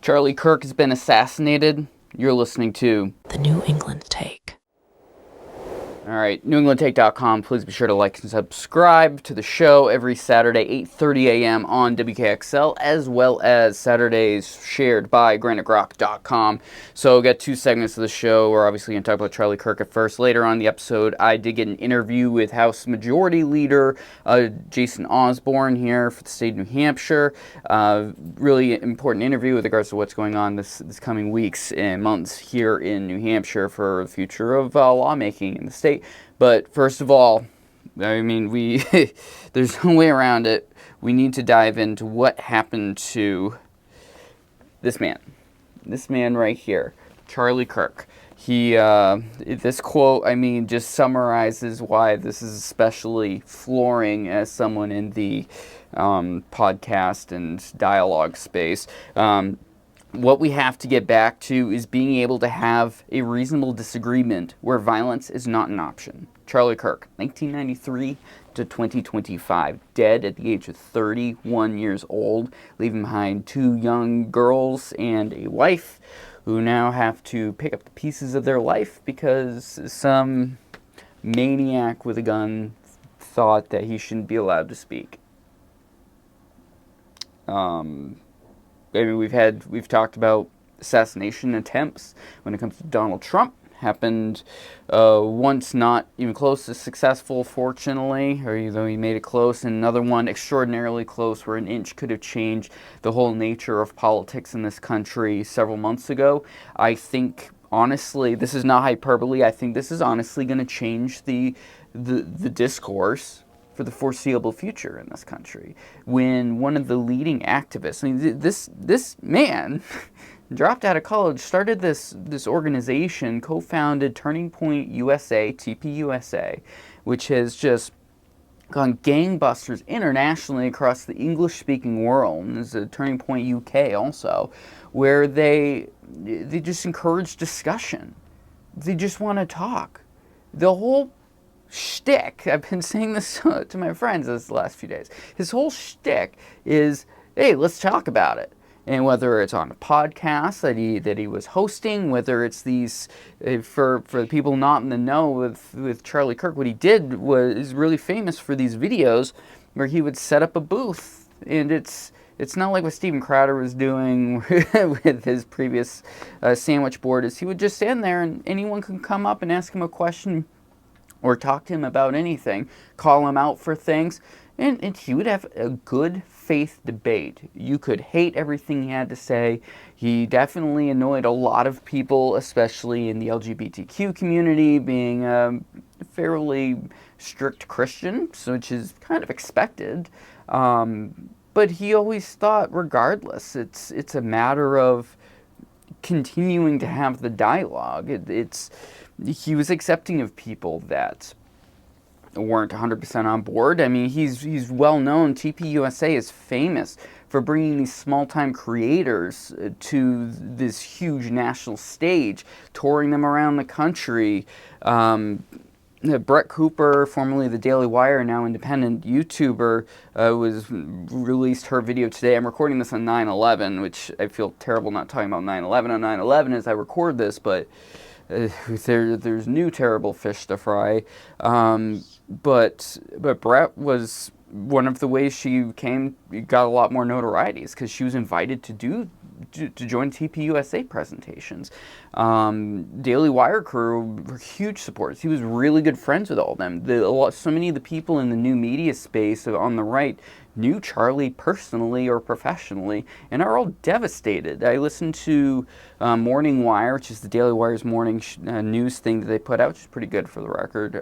Charlie Kirk has been assassinated. You're listening to The New England Take. All right, NewEnglandTake.com. Please be sure to like and subscribe to the show every Saturday, 8:30 a.m. on WKXL, as well as Saturdays shared by GraniteGrock.com. So we'll get two segments of the show. We're obviously going to talk about Charlie Kirk at first. Later on in the episode, I did get an interview with House Majority Leader Jason Osborne here for the state of New Hampshire. Really important interview with regards to what's going on this coming weeks and months here in New Hampshire for the future of lawmaking in the state. But first of all, I mean, there's no way around it. We need to dive into what happened to this man right here, Charlie Kirk. This quote, I mean, just summarizes why this is especially flooring as someone in the podcast and dialogue space. What we have to get back to is being able to have a reasonable disagreement where violence is not an option. Charlie Kirk, 1993 to 2025, dead at the age of 31 years old, leaving behind two young girls and a wife who now have to pick up the pieces of their life because some maniac with a gun thought that he shouldn't be allowed to speak. I mean, we've talked about assassination attempts when it comes to Donald Trump. Happened once, not even close to successful, fortunately, or though he made it close, and another one extraordinarily close where an inch could have changed the whole nature of politics in this country several months ago. I think, honestly, this is not hyperbole, I think this is honestly going to change the discourse for the foreseeable future in this country. When one of the leading activists, I mean, this man dropped out of college, started this organization, co-founded Turning Point USA, TPUSA, which has just gone gangbusters internationally across the English-speaking world. And there's a Turning Point UK also, where they just encourage discussion. They just want to talk. The whole shtick, I've been saying this to my friends the last few days, his whole shtick is, hey, let's talk about it. And whether it's on a podcast that he was hosting, whether it's these, for the people not in the know with Charlie Kirk, what he did is really famous for these videos where he would set up a booth, and it's not like what Steven Crowder was doing with his previous sandwich board, is he would just stand there and anyone could come up and ask him a question or talk to him about anything, call him out for things, and he would have a good faith debate. You could hate everything he had to say. He definitely annoyed a lot of people, especially in the LGBTQ community, being a fairly strict Christian, which is kind of expected. But he always thought, regardless, it's a matter of continuing to have the dialogue. He was accepting of people that weren't 100% on board. I mean, he's well known. TPUSA is famous for bringing these small-time creators to this huge national stage, touring them around the country. Brett Cooper, formerly the Daily Wire, now independent YouTuber, released her video today. I'm recording this on 9/11, which I feel terrible not talking about 9/11 on 9/11 as I record this, but there's new terrible fish to fry. But Brett was one of the ways she got a lot more notoriety is because she was invited to join TPUSA presentations. Daily Wire crew were huge supporters. He was really good friends with all of them. So many of the people in the new media space on the right knew Charlie personally or professionally and are all devastated. I listened to Morning Wire, which is the Daily Wire's morning news thing that they put out, which is pretty good for the record.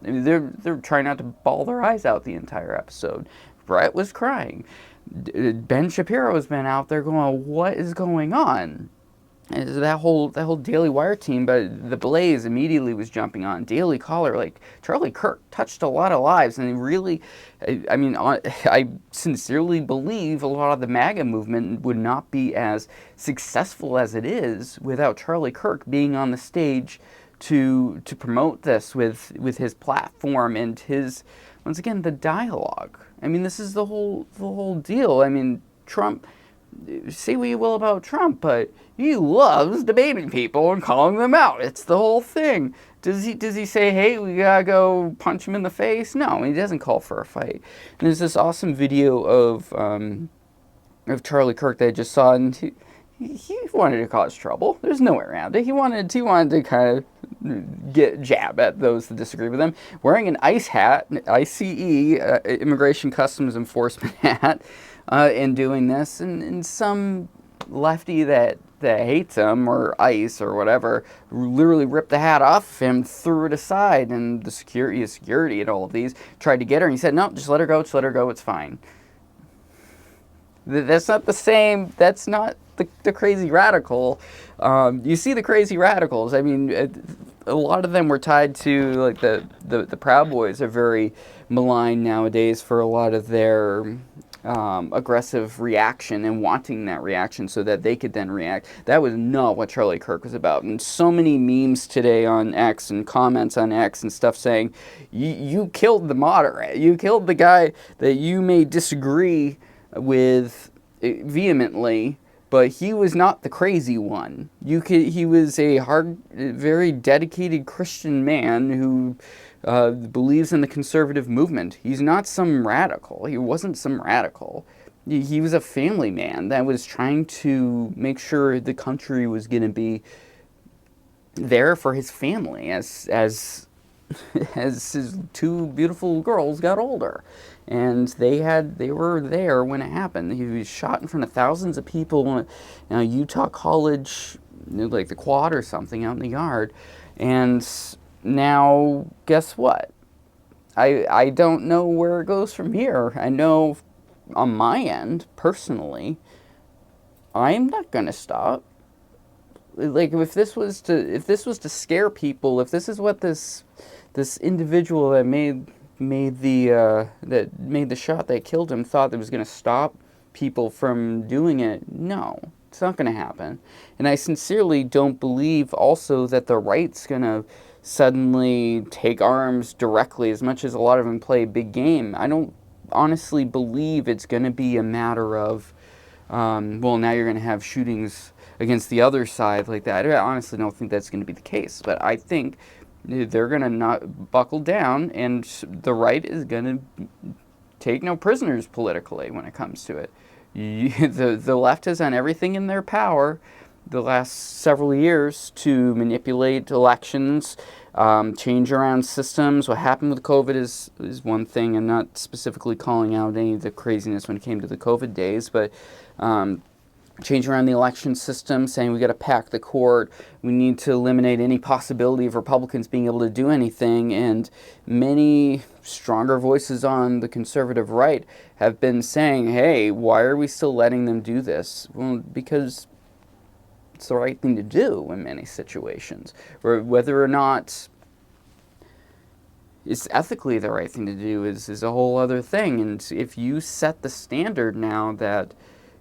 They're trying not to bawl their eyes out the entire episode. Brett was crying. Ben Shapiro has been out there going, what is going on? And that whole Daily Wire team, but the Blaze immediately was jumping on. Daily Caller, like, Charlie Kirk touched a lot of lives, and he really, I sincerely believe a lot of the MAGA movement would not be as successful as it is without Charlie Kirk being on the stage to promote this with his platform and his, once again, the dialogue. I mean, this is the whole deal. I mean, Trump say what you will about Trump, but he loves debating people and calling them out. It's the whole thing. Does he say, hey, we gotta go punch him in the face? No, he doesn't call for a fight. And there's this awesome video of Charlie Kirk that I just saw, and he wanted to cause trouble. There's no way around it. He wanted to kind of jab at those that disagree with him, wearing an ICE hat, ICE, Immigration Customs Enforcement hat, and doing this, and some lefty that hates him, or ICE or whatever, literally ripped the hat off of him, threw it aside, and the security and all of these tried to get her, and he said, no, just let her go, it's fine. That's not the same. That's not the crazy radical. You see the crazy radicals. I mean, a lot of them were tied to, like, the Proud Boys are very maligned nowadays for a lot of their aggressive reaction and wanting that reaction so that they could then react. That was not what Charlie Kirk was about. And so many memes today on X and comments on X and stuff saying, you killed the moderate. You killed the guy that you may disagree with vehemently, but he was not the crazy one. He was a very dedicated Christian man who believes in the conservative movement. He's not some radical. He wasn't some radical. He was a family man that was trying to make sure the country was going to be there for his family as his two beautiful girls got older. And they were there when it happened. He was shot in front of thousands of people in a Utah college, like the quad or something, out in the yard. And now, guess what? I don't know where it goes from here. I know on my end, personally, I'm not going to stop. Like, if this was to scare people, if this is what this individual that made the shot that killed him thought that was going to stop people from doing it, no, it's not going to happen. And I sincerely don't believe also that the right's going to suddenly take arms directly, as much as a lot of them play big game. I don't honestly believe it's going to be a matter of, well, now you're going to have shootings against the other side like that. I honestly don't think that's going to be the case, but I think they're going to not buckle down, and the right is going to take no prisoners politically when it comes to it. The left has done everything in their power the last several years to manipulate elections, change around systems. What happened with COVID is one thing. I'm not specifically calling out any of the craziness when it came to the COVID days, but change around the election system, saying we got to pack the court, we need to eliminate any possibility of Republicans being able to do anything, and many stronger voices on the conservative right have been saying, hey, why are we still letting them do this? Well, because it's the right thing to do in many situations, or whether or not it's ethically the right thing to do is a whole other thing. And if you set the standard now that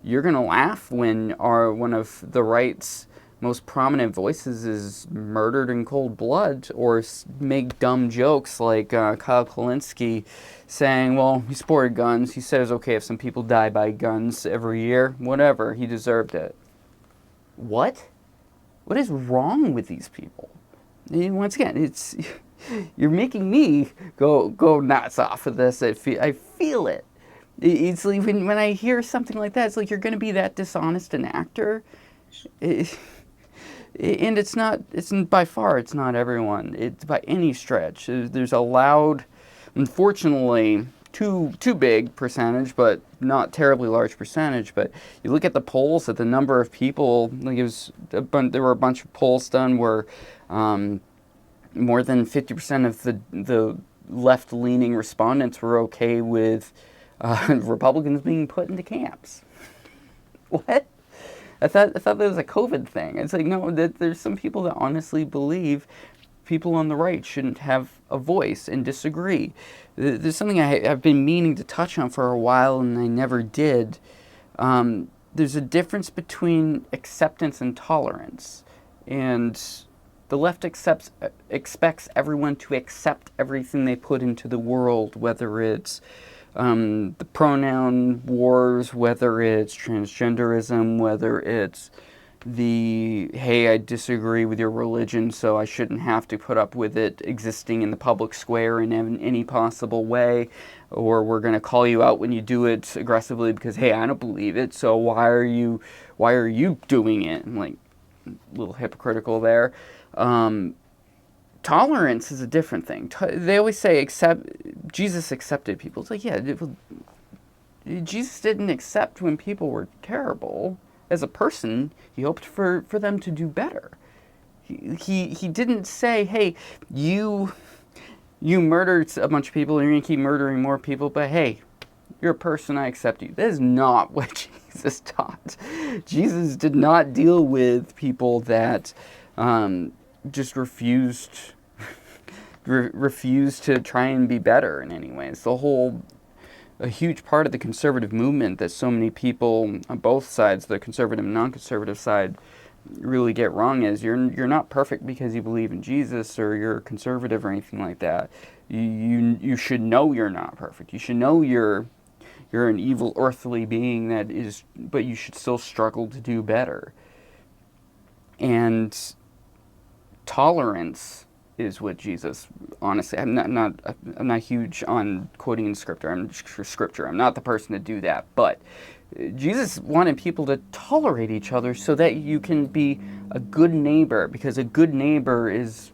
you're going to laugh when one of the right's most prominent voices is murdered in cold blood, or make dumb jokes like Kyle Kulinski saying, well, he sported guns. He said it's okay if some people die by guns every year. Whatever. He deserved it. What? What is wrong with these people? And once again, you're making me go nuts off of this. I feel it. It's like when I hear something like that, it's like you're going to be that dishonest an actor. And it's not, by far, it's not everyone. It's by any stretch. There's a loud, unfortunately, too big percentage, but not terribly large percentage. But you look at the polls, at the number of people, like there were a bunch of polls done where more than 50% of the left-leaning respondents were okay with Republicans being put into camps. What? I thought that was a COVID thing. It's like, no, there's some people that honestly believe people on the right shouldn't have a voice and disagree. There's something I've been meaning to touch on for a while and I never did. There's a difference between acceptance and tolerance. And the left expects everyone to accept everything they put into the world, whether it's the pronoun wars, whether it's transgenderism, whether it's hey, I disagree with your religion, so I shouldn't have to put up with it existing in the public square in any possible way, or we're going to call you out when you do it aggressively because, hey, I don't believe it, so why are you doing it? I'm like, a little hypocritical there. Tolerance is a different thing. They always say Jesus accepted people. It's like, yeah, Jesus didn't accept when people were terrible. As a person, he hoped for them to do better. He didn't say, hey, you murdered a bunch of people and you're going to keep murdering more people, but hey, you're a person, I accept you. That is not what Jesus taught. Jesus did not deal with people that just refused to try and be better in any way. It's a huge part of the conservative movement that so many people on both sides, the conservative and non-conservative side, really get wrong is you're not perfect because you believe in Jesus or you're conservative or anything like that. You should know you're not perfect. You should know you're an evil earthly being but you should still struggle to do better. And tolerance is what Jesus, honestly, I'm not huge on quoting in scripture. I'm not the person to do that, but Jesus wanted people to tolerate each other so that you can be a good neighbor, because a good neighbor is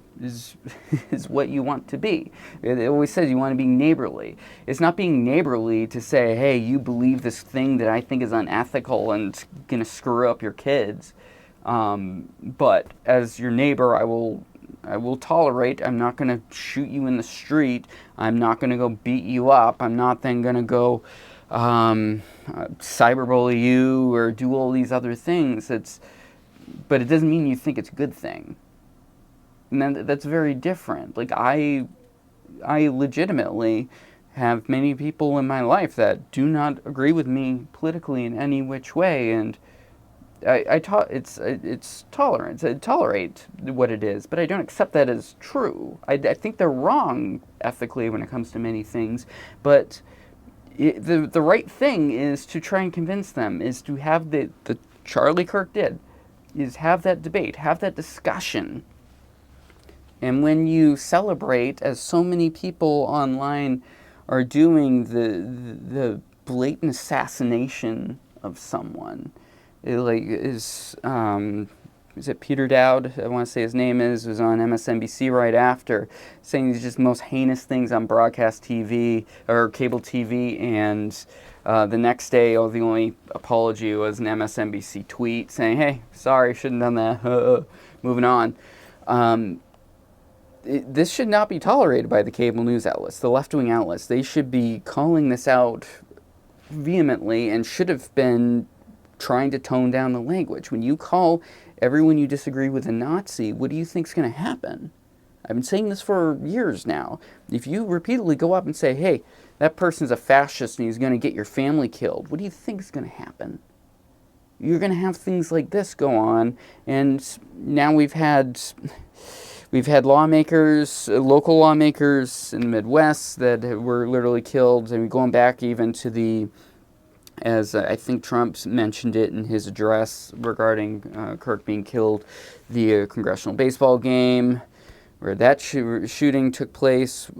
what you want to be. It always says you want to be neighborly. It's not being neighborly to say, hey, you believe this thing that I think is unethical and going to screw up your kids. But as your neighbor, I will tolerate. I'm not going to shoot you in the street. I'm not going to go beat you up. I'm not then going to go cyberbully you or do all these other things. But it doesn't mean you think it's a good thing. And that's very different. Like, I legitimately have many people in my life that do not agree with me politically in any which way, and it's tolerance. I tolerate what it is, but I don't accept that as true. I think they're wrong ethically when it comes to many things, but the right thing is to try and convince them, is to have the Charlie Kirk did, is have that debate, have that discussion. And when you celebrate, as so many people online are doing, the blatant assassination of someone, is it Peter Dowd? I want to say his name was on MSNBC right after, saying these just most heinous things on broadcast TV or cable TV, and the next day, the only apology was an MSNBC tweet saying, "Hey, sorry, shouldn't have done that." Moving on. This should not be tolerated by the cable news outlets, the left-wing outlets. They should be calling this out vehemently and should have been trying to tone down the language. When you call everyone you disagree with a Nazi, what do you think's going to happen? I've been saying this for years now. If you repeatedly go up and say, hey, that person's a fascist and he's going to get your family killed, what do you think is going to happen? You're going to have things like this go on, and now we've had lawmakers, local lawmakers in the Midwest that were literally killed. I mean, going back even to as I think Trump mentioned it in his address regarding Kirk being killed, the congressional baseball game where that shooting took place.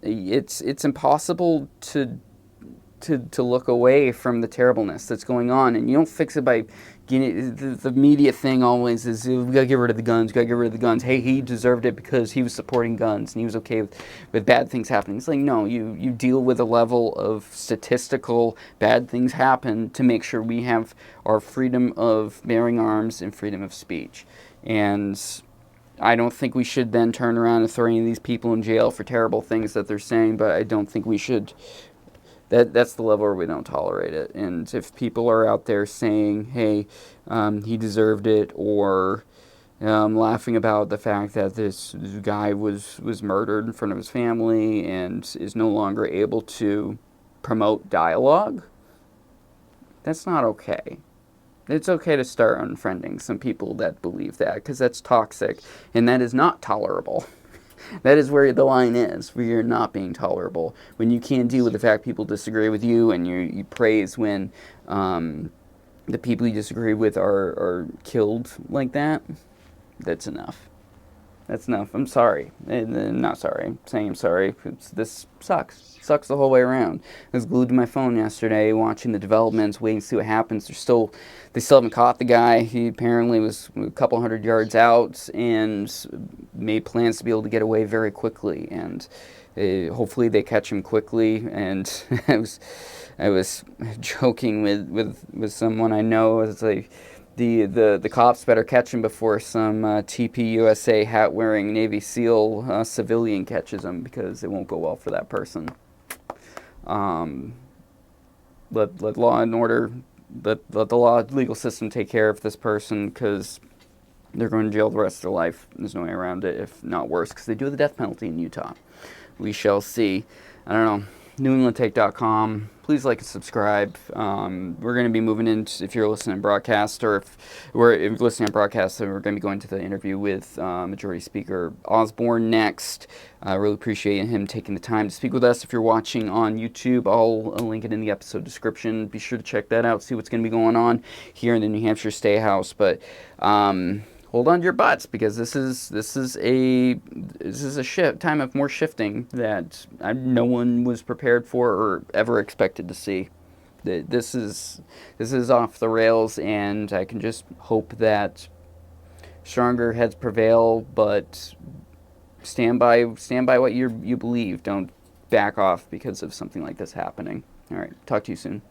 It's impossible to look away from the terribleness that's going on, and you don't fix it by the media thing always is, we gotta get rid of the guns, hey, he deserved it because he was supporting guns and he was okay with bad things happening. It's like, no, you deal with a level of statistical bad things happen to make sure we have our freedom of bearing arms and freedom of speech. And I don't think we should then turn around and throw any of these people in jail for terrible things that they're saying, but I don't think we should. That's the level where we don't tolerate it. And if people are out there saying, hey, he deserved it, or laughing about the fact that this guy was murdered in front of his family and is no longer able to promote dialogue, that's not okay. It's okay to start unfriending some people that believe that, because that's toxic, and that is not tolerable. That is where the line is, where you're not being tolerable. When you can't deal with the fact people disagree with you, and you praise when the people you disagree with are killed like that, that's enough. That's enough. I'm sorry. I'm not sorry. I'm saying I'm sorry. This sucks. Sucks the whole way around. I was glued to my phone yesterday, watching the developments, waiting to see what happens. They still haven't caught the guy. He apparently was a couple hundred yards out and made plans to be able to get away very quickly. And hopefully they catch him quickly. And I was joking with someone I know. It's like, the cops better catch him before some TPUSA hat-wearing Navy SEAL civilian catches him, because it won't go well for that person. Let law and order, let the legal system take care of this person, because they're going to jail the rest of their life. There's no way around it, if not worse, because they do have the death penalty in Utah. We shall see. I don't know. NewEnglandTake.com. Please like and subscribe. We're going to be moving into, if you're listening to broadcast, or if you're listening to broadcast, then we're going to be going to the interview with Majority Speaker Osborne next. I really appreciate him taking the time to speak with us. If you're watching on YouTube, I'll link it in the episode description. Be sure to check that out, see what's going to be going on here in the New Hampshire State House. But hold on to your butts, because this is a time of more shifting that no one was prepared for or ever expected to see. This is off the rails, and I can just hope that stronger heads prevail. But stand by what you believe. Don't back off because of something like this happening. All right, talk to you soon.